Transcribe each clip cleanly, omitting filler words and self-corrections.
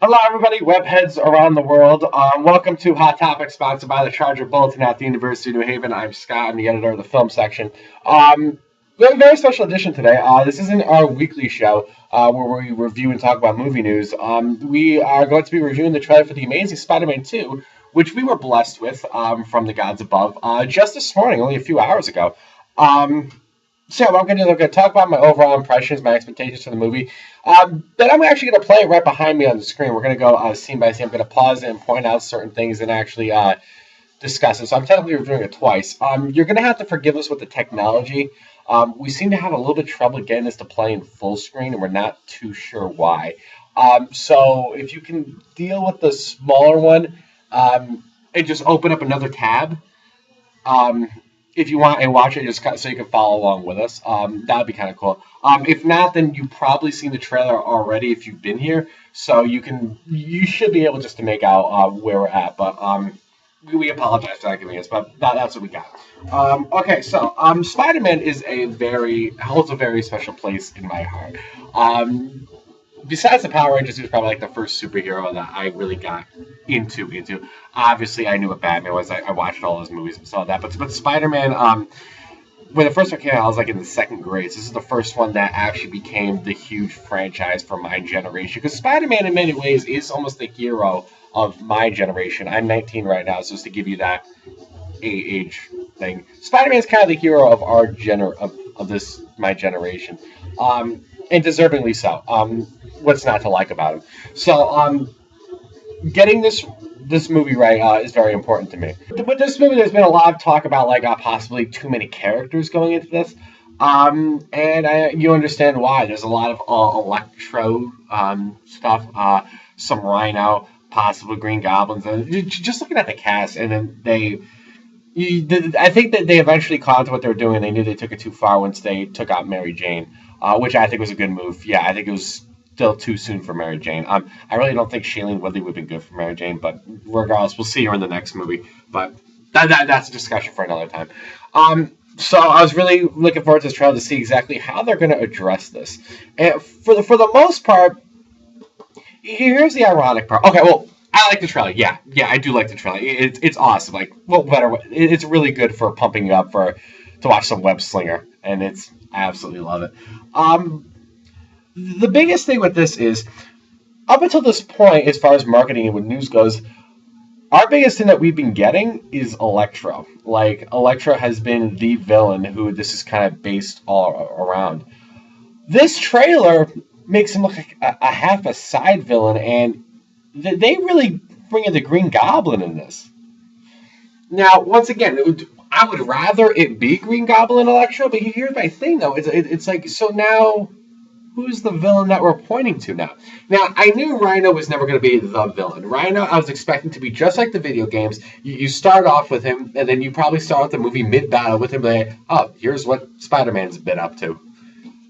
Hello, everybody, webheads around the world. Welcome to Hot Topics, sponsored by the Charger Bulletin at the University of New Haven. I'm Scott, I'm the editor of the film section. We have a very special edition today. This isn't our weekly show where we review and talk about movie news. We are going to be reviewing the trailer for The Amazing Spider-Man 2, which we were blessed with from the gods above just this morning, only a few hours ago. So what I'm going to talk about my overall impressions, my expectations for the movie. Then I'm actually going to play it right behind me on the screen. We're going to go scene by scene. I'm going to pause it and point out certain things and actually discuss it. So I'm technically reviewing it twice. You're going to have to forgive us with the technology. We seem to have a little bit of trouble getting this to play in full screen, and we're not too sure why. So if you can deal with the smaller one and just open up another tab. If you want and watch it just so you can follow along with us, that would be kind of cool. If not, then you've probably seen the trailer already if you've been here, so you should be able just to make out where we're at. But we apologize for that inconvenience, but that's what we got. Okay, so Spider-Man holds a very special place in my heart. Besides the Power Rangers, he was probably like the first superhero that I really got into. Obviously, I knew what Batman was. I watched all those movies and saw that. But Spider-Man, when the first one came out, I was like in the second grade. So this is the first one that actually became the huge franchise for my generation. Because Spider-Man, in many ways, is almost the hero of my generation. I'm 19 right now, so just to give you that age thing. Spider-Man is kind of the hero of our my generation. And deservingly so. What's not to like about him? So, getting this movie right is very important to me. With this movie, there's been a lot of talk about possibly too many characters going into this, and you understand why. There's a lot of Electro stuff, some Rhino, possible Green Goblins, and just looking at the cast, and then I think that they eventually caught to what they were doing. They knew they took it too far once they took out Mary Jane, which I think was a good move. Yeah, I think it was still too soon for Mary Jane. I really don't think Shailene Woodley would have been good for Mary Jane, but regardless, we'll see her in the next movie. But that's a discussion for another time. So I was really looking forward to this trailer to see exactly how they're going to address this. And for the most part, here's the ironic part. Okay, well, I like the trailer. Yeah, I do like the trailer. It's awesome. It's really good for pumping you up to watch some web slinger, and I absolutely love it. The biggest thing with this is, up until this point, as far as marketing and with news goes, our biggest thing that we've been getting is Electro. Electro has been the villain who this is kind of based all around. This trailer makes him look like a half a side villain, and they really bring in the Green Goblin in this. Now, once again, I would rather it be Green Goblin and Electro, but here's my thing, though. It's like, so now, who's the villain that we're pointing to now? Now, I knew Rhino was never going to be the villain. Rhino, I was expecting to be just like the video games. You start off with him, and then you probably start the movie mid-battle with him, like, oh, here's what Spider-Man's been up to.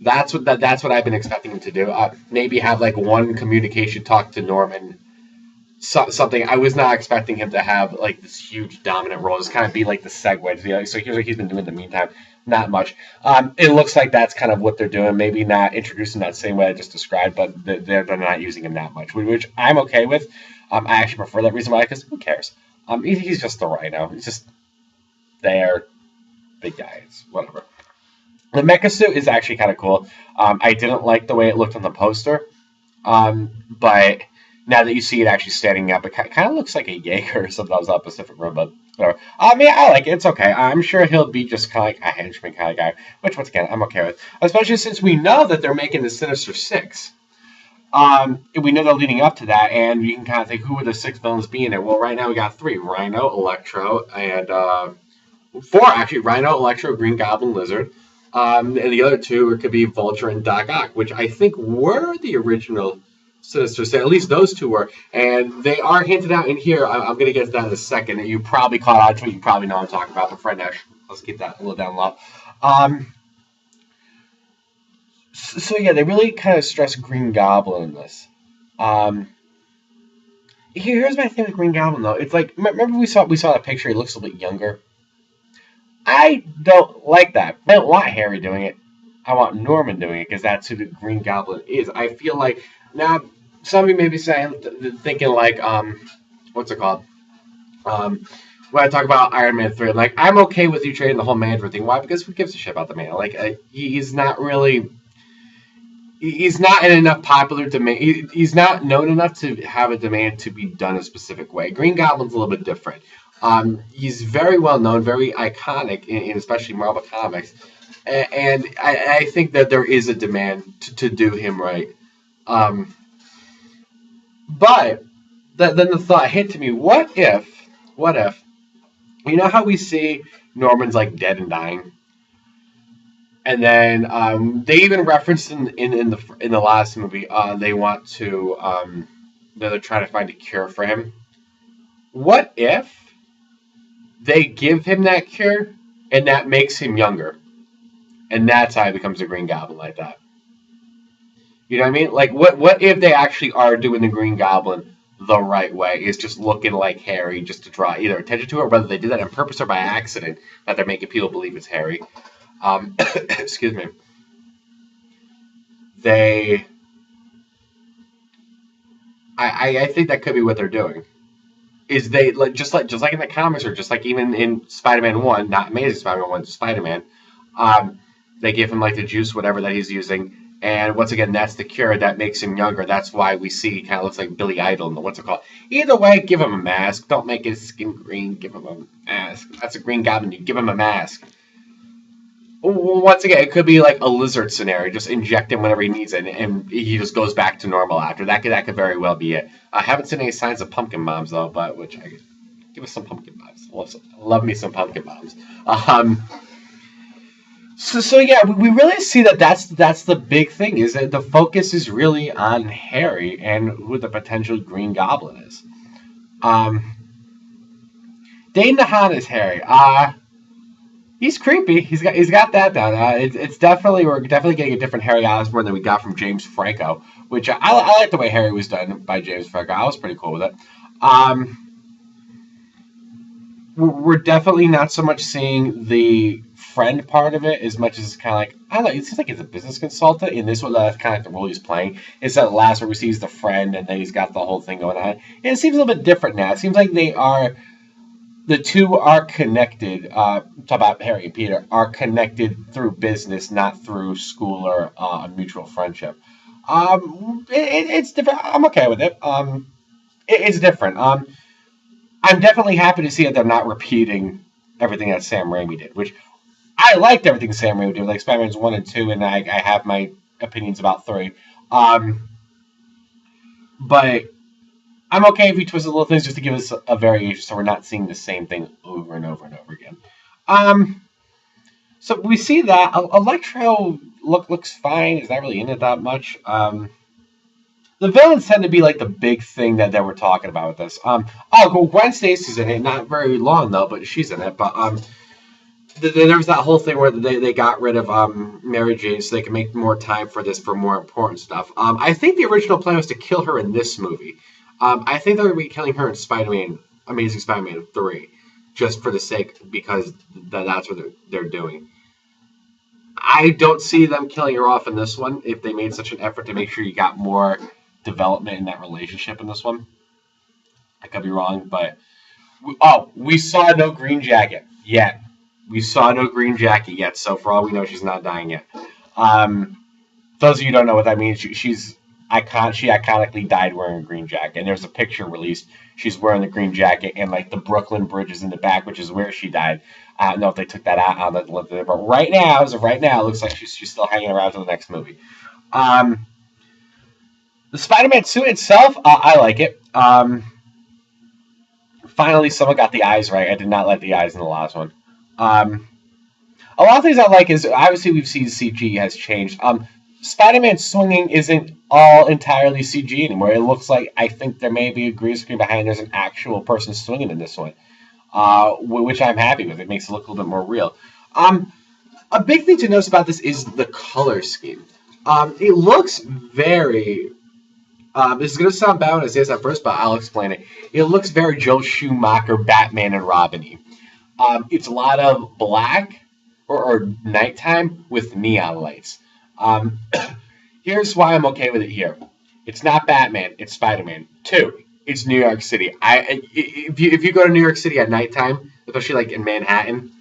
That's what I've been expecting him to do. Maybe have one communication talk to Norman. Something I was not expecting him to have this huge dominant role. It's kind of be like the segue. So here's what he's been doing in the meantime. Not much. It looks like that's kind of what they're doing. Maybe not introducing that same way I just described, but they're not using him that much, which I'm okay with. I actually prefer that reason why, because who cares? He's just the Rhino. He's just there. Big guy. It's whatever. The mecha suit is actually kind of cool. I didn't like the way it looked on the poster, but now that you see it actually standing up, it kind of looks like a Jaeger or something. I was on Pacific Rim, but whatever. I like it. It's okay. I'm sure he'll be just kind of like a henchman kind of guy, which, once again, I'm okay with. Especially since we know that they're making the Sinister Six. We know they're leading up to that, and you can kind of think, who would the six villains be in it? Well, right now we got 3. Rhino, Electro, and 4, actually. Rhino, Electro, Green Goblin, Lizard. And the other 2 could be Vulture and Doc Ock, which I think were the original Sinister Six. At least those 2 were. And they are hinted out in here. I'm going to get to that in a second. And you probably caught on to it. You probably know what I'm talking about. But for now, let's keep that a little down low. So yeah, they really kind of stress Green Goblin in this. Here's my thing with Green Goblin, though. It's like, remember we saw that picture? He looks a little bit younger. I don't like that. I don't want Harry doing it. I want Norman doing it because that's who the Green Goblin is. I feel like now some of you may be saying, thinking like, what's it called? When I talk about Iron Man 3, I'm like, I'm okay with you trading the whole Mandarin thing. Why? Because who gives a shit about the man? Like, he's not really. He's not in enough popular demand. He's not known enough to have a demand to be done a specific way. Green Goblin's a little bit different. He's very well known, very iconic in especially Marvel Comics, and I think that there is a demand to do him right. Um, but then the thought hit to me: what if, you know how we see Norman's like dead and dying, and then they even referenced in the last movie, they want to they're trying to find a cure for him. What if they give him that cure and that makes him younger, and that's how he becomes a Green Goblin like that? You know what I mean? Like, what if they actually are doing the Green Goblin the right way? Is just looking like Harry just to draw either attention to it, or whether they did that on purpose or by accident, that they're making people believe it's Harry. Excuse me. They, I think that could be what they're doing. Is they like just like in the comics, or just like even in Spider-Man 1, not Amazing Spider-Man 1, Spider-Man. Um, they give him like the juice, whatever that he's using, and once again, that's the cure that makes him younger. That's why we see he kind of looks like Billy Idol in the what's it called? Either way, give him a mask. Don't make his skin green. Give him a mask. That's a Green Goblin. You give him a mask. Once again, it could be like a lizard scenario. Just inject him whenever he needs it, and he just goes back to normal after that. That could very well be it. I haven't seen any signs of pumpkin bombs though, but which I give us some pumpkin bombs. Love me some pumpkin bombs. Um, so yeah, we really see that that's the big thing, is that the focus is really on Harry and who the potential Green Goblin is. Um, Dane DeHaan is Harry. He's creepy. He's got that down. It's definitely, we're definitely getting a different Harry Osborn than we got from James Franco, which I like the way Harry was done by James Franco. I was pretty cool with it. Um, we're definitely not so much seeing the friend part of it as much as it's kind of like, I don't know. It seems like he's a business consultant, and this one that's kind of like the role he's playing. It's that last where we see he's the friend, and then he's got the whole thing going on. And it seems a little bit different now. It seems like the two are connected. Talk about Harry and Peter are connected through business, not through school or a mutual friendship. It's different. I'm okay with it. It's different. I'm definitely happy to see that they're not repeating everything that Sam Raimi did, which I liked everything Sam Raimi did, like Spider-Man's 1 and 2, and I have my opinions about 3. Um, but I'm okay if we twist little things just to give us a variation, so we're not seeing the same thing over and over and over again. Um, so we see that Electro looks fine. Is not really in it that much. The villains tend to be like the big thing that we're talking about with this. Well, Gwen Stacy's in it, not very long though, but she's in it. But there was that whole thing where they got rid of Mary Jane so they can make more time for this, for more important stuff. I think the original plan was to kill her in this movie. I think they're going to be killing her in Spider-Man, Amazing Spider-Man 3, just for the sake, because that's what they're doing. I don't see them killing her off in this one if they made such an effort to make sure you got more development in that relationship in this one. I could be wrong, but we saw no Green Jacket yet. We saw no Green Jacket yet, so for all we know, she's not dying yet. Those of you who don't know what that means, she's she iconically died wearing a green jacket, and there's a picture released. She's wearing the green jacket, and like the Brooklyn Bridge is in the back, which is where she died. I don't know if they took that out on the, but right now, as of right now, it looks like she's still hanging around to the next movie. The Spider-Man suit itself, I like it. Finally, someone got the eyes right. I did not like the eyes in the last one. A lot of things I like is, obviously we've seen CG has changed. Spider-Man swinging isn't all entirely CG anymore. It looks like, I think there may be a green screen behind. There's an actual person swinging in this one, which I'm happy with. It makes it look a little bit more real. A big thing to notice about this is the color scheme. It looks very... this is going to sound bad when I say this at first, but I'll explain it. It looks very Joe Schumacher, Batman and Robin-y. It's a lot of black or nighttime with neon lights. Here's why I'm okay with it here. It's not Batman. It's Spider-Man. 2, it's New York City. If you go to New York City at nighttime, especially like in Manhattan,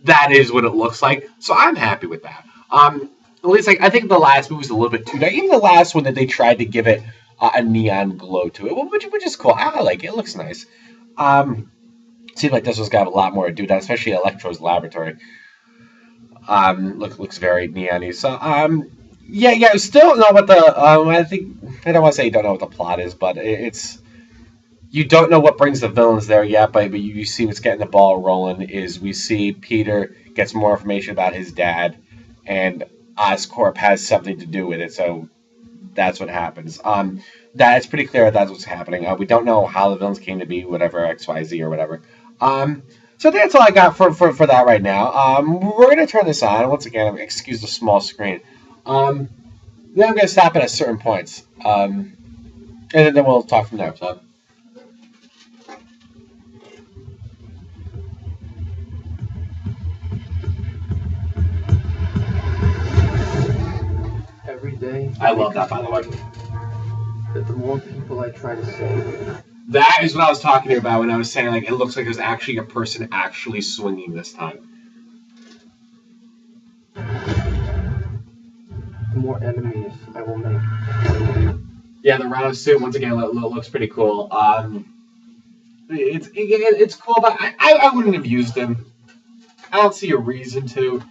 that is what it looks like. So I'm happy with that. At least like I think the last movie was a little bit too dark. Even the last one that they tried to give it a neon glow to it, which is cool. I like it. It looks nice. Seems like this one's got a lot more to do with that, especially Electro's laboratory. Looks very neon-y. So yeah. Still don't know what the I don't want to say you don't know what the plot is, but it's you don't know what brings the villains there yet. But you see what's getting the ball rolling is we see Peter gets more information about his dad, and Oscorp has something to do with it. So that's what happens. That it's pretty clear that's what's happening. We don't know how the villains came to be, whatever XYZ or whatever. So that's all I got for that right now. We're gonna turn this on once again. Excuse the small screen. Then I'm gonna stop it at certain points, and then we'll talk from there. So. Every day. I love that, by the way. That the more people I try to save. That is what I was talking about when I was saying like it looks like there's actually a person actually swinging this time. The more enemies I will make. Yeah, the Rhino suit once again looks pretty cool. It's cool, but I wouldn't have used him. I don't see a reason to,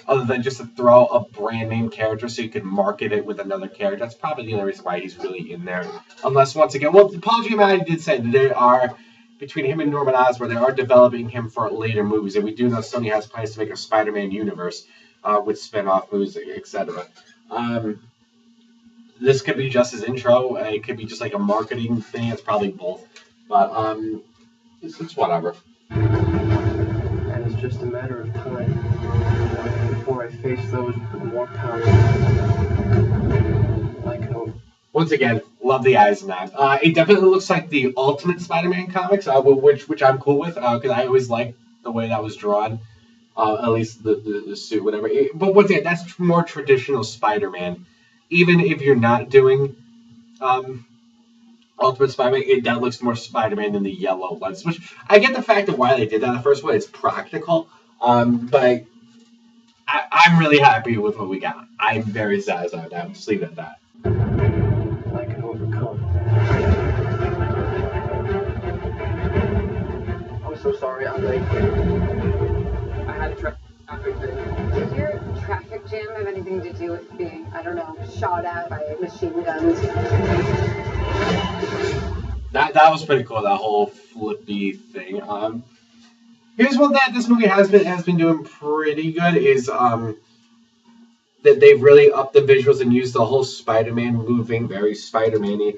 other than just to throw a brand name character so you can market it with another character. That's probably the only reason why he's really in there. Unless, once again, well, Paul Giamatti did say that they are, between him and Norman Osborn, they are developing him for later movies. And we do know Sony has plans to make a Spider-Man universe with spin-off movies, etc. This could be just his intro. It could be just like a marketing thing. It's probably both. But it's whatever. And it's just a matter of time before I face those with more power. Like hope. Once again, love the eyes in that. It definitely looks like the Ultimate Spider-Man comics, which I'm cool with, because I always liked the way that was drawn. At least the suit, whatever. But once again, that's more traditional Spider-Man. Even if you're not doing Ultimate Spider-Man, that looks more Spider-Man than the yellow lens. Which I get the fact of why they did that the first one. It's practical. But I'm really happy with what we got. I'm very satisfied with that. Just leave it at that. I can overcome. I'm so sorry I'm late. I had a traffic jam. Did your traffic jam have anything to do with being, I don't know, shot at by machine guns? That was pretty cool. That whole flippy thing. Here's what this movie has been doing pretty good is that they've really upped the visuals and used the whole Spider-Man moving, very Spider-Man-y.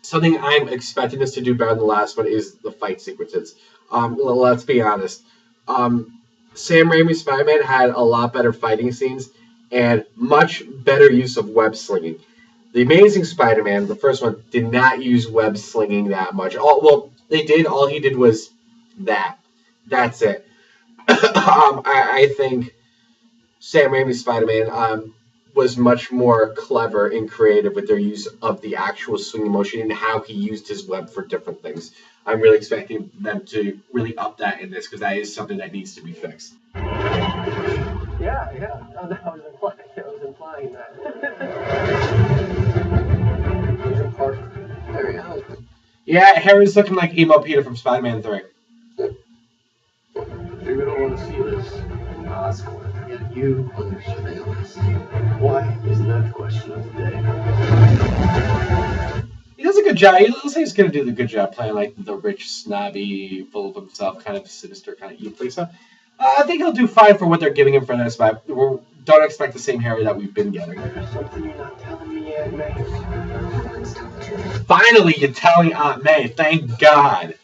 Something I'm expecting this to do better than the last one is the fight sequences. Let's be honest. Sam Raimi's Spider-Man had a lot better fighting scenes and much better use of web slinging. The Amazing Spider-Man, the first one, did not use web slinging that much. They did. All he did was that. That's it. I think Sam Raimi's Spider-Man was much more clever and creative with their use of the actual swinging motion and how he used his web for different things. I'm really expecting them to really up that in this because that is something that needs to be fixed. Yeah. I was implying that. Agent Parker. There he is. Yeah, Harry's looking like Emo Peter from Spider-Man 3. You're gonna want to see this. Oscorp, and you under surveillance. Why is that the question of the day? He does a good job. He looks like he's going to do the good job playing like the rich, snobby, full of himself, kind of sinister, kind of evil. So I think he'll do fine for what they're giving him for this, but we don't expect the same Harry that we've been getting. There's something you're not telling me yet, May. Finally, you're telling Aunt May. Thank God.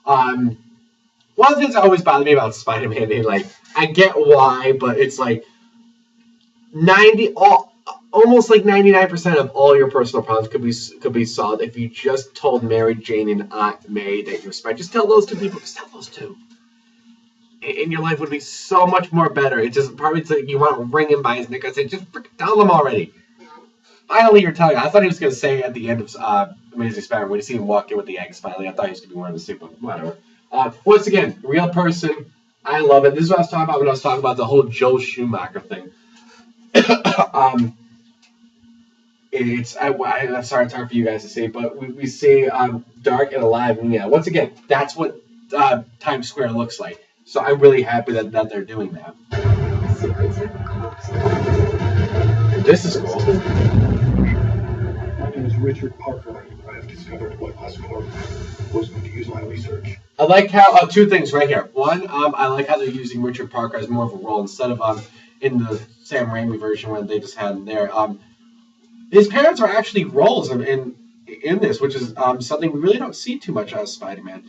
One of the things that always bothered me about Spider-Man, and like I get why, but it's like almost like 99% of all your personal problems could be solved if you just told Mary Jane and Aunt May that you're Spider. Just tell those two people. Just tell those two. And your life would be so much more better. It just probably like you want to ring him by his neck and say, just tell them already. I only you're telling. I thought he was going to say at the end of Amazing Spider-Man when you see him walk in with the eggs finally. I thought he was going to be wearing the suit, but whatever. Once again, real person. I love it. This is what I was talking about when I was talking about the whole Joel Schumacher thing. I'm sorry it's hard for you guys to see, but we see Dark and Alive, and yeah, once again, that's what Times Square looks like. So I'm really happy that they're doing that. Secrets have a cost. This is cool. My name is Richard Parker. I have discovered what Oscorp was going to use my research. I like how two things right here. One, I like how they're using Richard Parker as more of a role instead of in the Sam Raimi version when they just had him there. His parents are actually roles in this, which is something we really don't see too much out of Spider-Man.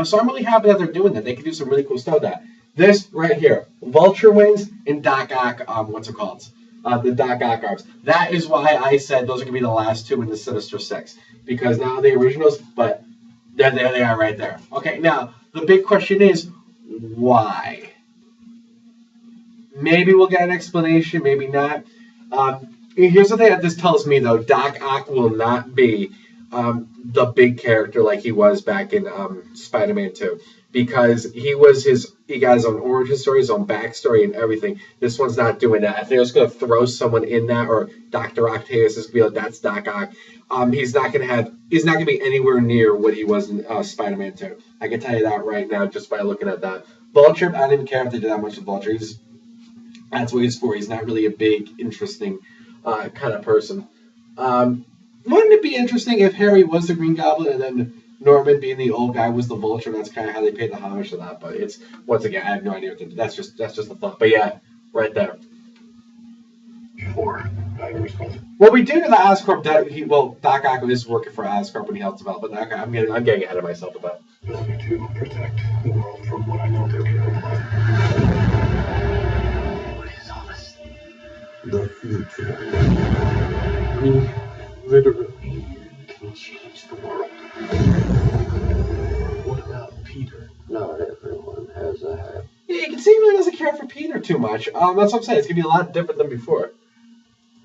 So I'm really happy that they're doing that. They can do some really cool stuff with that. This right here, Vulture wings and Doc Ock, what's it called? The Doc Ock arms. That is why I said those are going to be the last two in the Sinister Six. Because now the originals, but there they are right there. Okay, now, the big question is, why? Maybe we'll get an explanation, maybe not. Here's the thing that this tells me, though. Doc Ock will not be the big character like he was back in Spider-Man 2. Because he got his own origin story, his own backstory, and everything. This one's not doing that. If they're just going to throw someone in that, or Dr. Octavius is going to be like, that's Doc Ock, he's not going to be anywhere near what he was in Spider-Man 2. I can tell you that right now just by looking at that. Vulture, I don't even care if they did that much with Vulture. That's what he's for. He's not really a big, interesting kind of person. Wouldn't it be interesting if Harry was the Green Goblin and then Norman, being the old guy, was the Vulture? That's kind of how they paid the homage to that. But it's, once again, I have no idea what to do. That's just a thought. But yeah, right there. Or I'm responsible. Well, we do know the Oscorp Doc Ock is working for Oscorp when he helps develop it. Okay, I'm getting ahead of myself with that. Ability to protect the world from what I know they're capable of. What is all this? The future. We literally Can change the world. What about Peter? Not everyone has a hat. Yeah, you can see he really doesn't care for Peter too much. That's what I'm saying. It's going to be a lot different than before.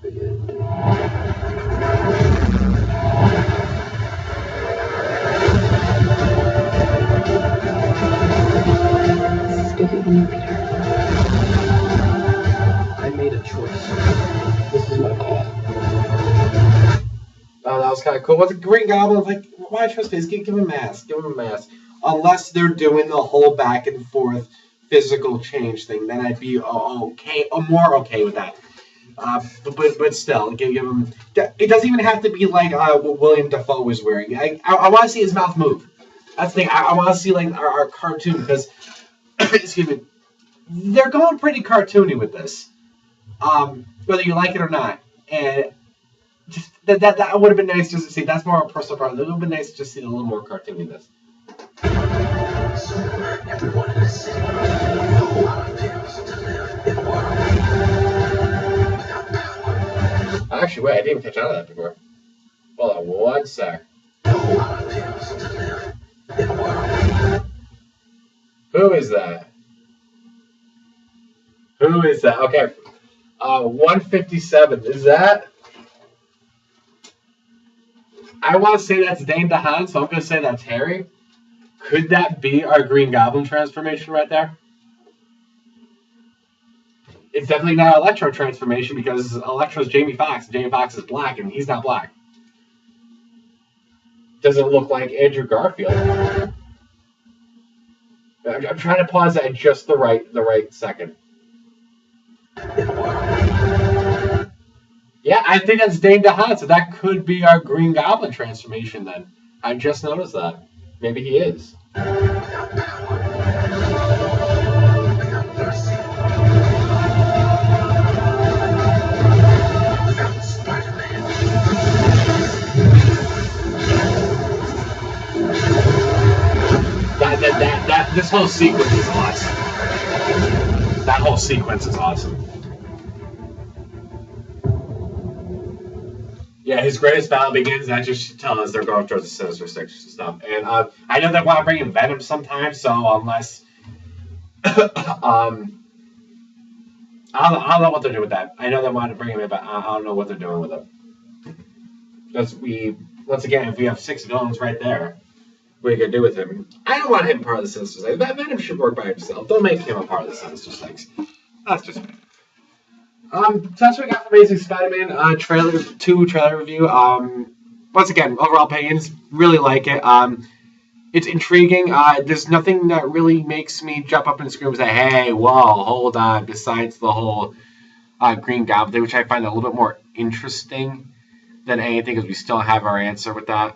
Begin. This is bigger than you, Peter. I made a choice. This is my path. Oh, that was kind of cool. What's a Green Goblin? Like, why trust me? Give him a mask. Give him a mask. Unless they're doing the whole back and forth physical change thing, then I'd be more okay with that. But still, give him. It doesn't even have to be like what William Dafoe was wearing. I want to see his mouth move. That's the thing. I want to see like our cartoon because, excuse me, they're going pretty cartoony with this, whether you like it or not. And just that would have been nice just to see. That's more a personal problem. It would have been nice to just see a little more cartooniness. Somewhere everyone in the city knows a lot of pills to live in a world without power. Actually, wait, I didn't even catch on to that before. Hold on one sec. A lot of pills to live in a world. Who is that? Who is that? Okay. 157. Is that? I want to say that's Dane DeHaan, so I'm going to say that's Harry. Could that be our Green Goblin transformation right there? It's definitely not Electro transformation because Electro's Jamie Foxx. Jamie Foxx is black and he's not black. Doesn't look like Andrew Garfield. I'm trying to pause at just the right second. Yeah, I think that's Dane DeHaan, so that could be our Green Goblin transformation then. I just noticed that. Maybe he is. This whole sequence is awesome. That whole sequence is awesome. Yeah, his greatest battle begins. That just tells us they're going towards the Sinister Six stuff. And I know they want to bring in Venom sometimes, so unless I don't know what they're doing with that. I know they want to bring him in, but I don't know what they're doing with it. Because once again, if we have 6 villains right there, what are you going to do with him? I don't want him part of the Sinister Six. Venom should work by himself. Don't make him a part of the Sinister Six. That's just me. So that's what we got for Amazing Spider-Man trailer review. Once again, overall opinions, really like it. It's intriguing. There's nothing that really makes me jump up and scream and say, hey, whoa, hold on, besides the whole Green Goblin thing, which I find a little bit more interesting than anything, because we still have our answer with that.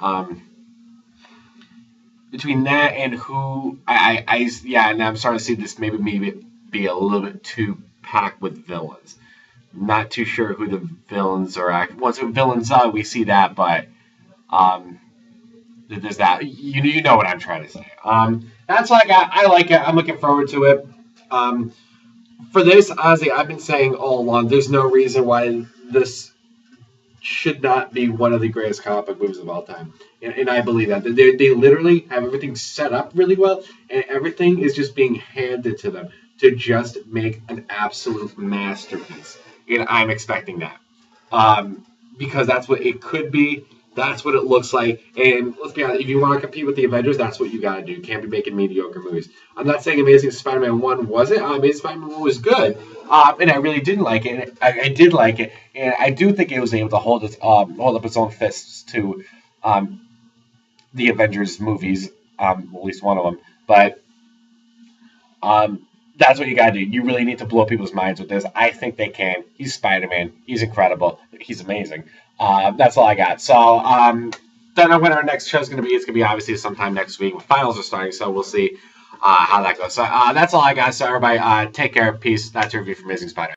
Between that and who, and I'm starting to see this maybe be a little bit too packed with villains. Not too sure who the villains are. Once villains are, we see that, but there's that. You know what I'm trying to say. That's all I got. I like it. I'm looking forward to it. For this, honestly, I've been saying all along, there's no reason why this should not be one of the greatest comic book movies of all time. And I believe that. They literally have everything set up really well, and everything is just being handed to them to just make an absolute masterpiece. And I'm expecting that. Because that's what it could be. That's what it looks like. And let's be honest, if you want to compete with the Avengers, that's what you got to do. You can't be making mediocre movies. I'm not saying Amazing Spider-Man 1 wasn't. Amazing Spider-Man 1 was good. And I really didn't like it. I did like it. And I do think it was able to hold up its own fists to the Avengers movies, at least one of them. But that's what you got to do. You really need to blow people's minds with this. I think they can. He's Spider-Man. He's incredible. He's amazing. That's all I got. So, don't know when our next show is going to be. It's going to be obviously sometime next week. Finals are starting, so we'll see how that goes. So, that's all I got. So, everybody, take care. Peace. That's your review for Amazing Spider-Man.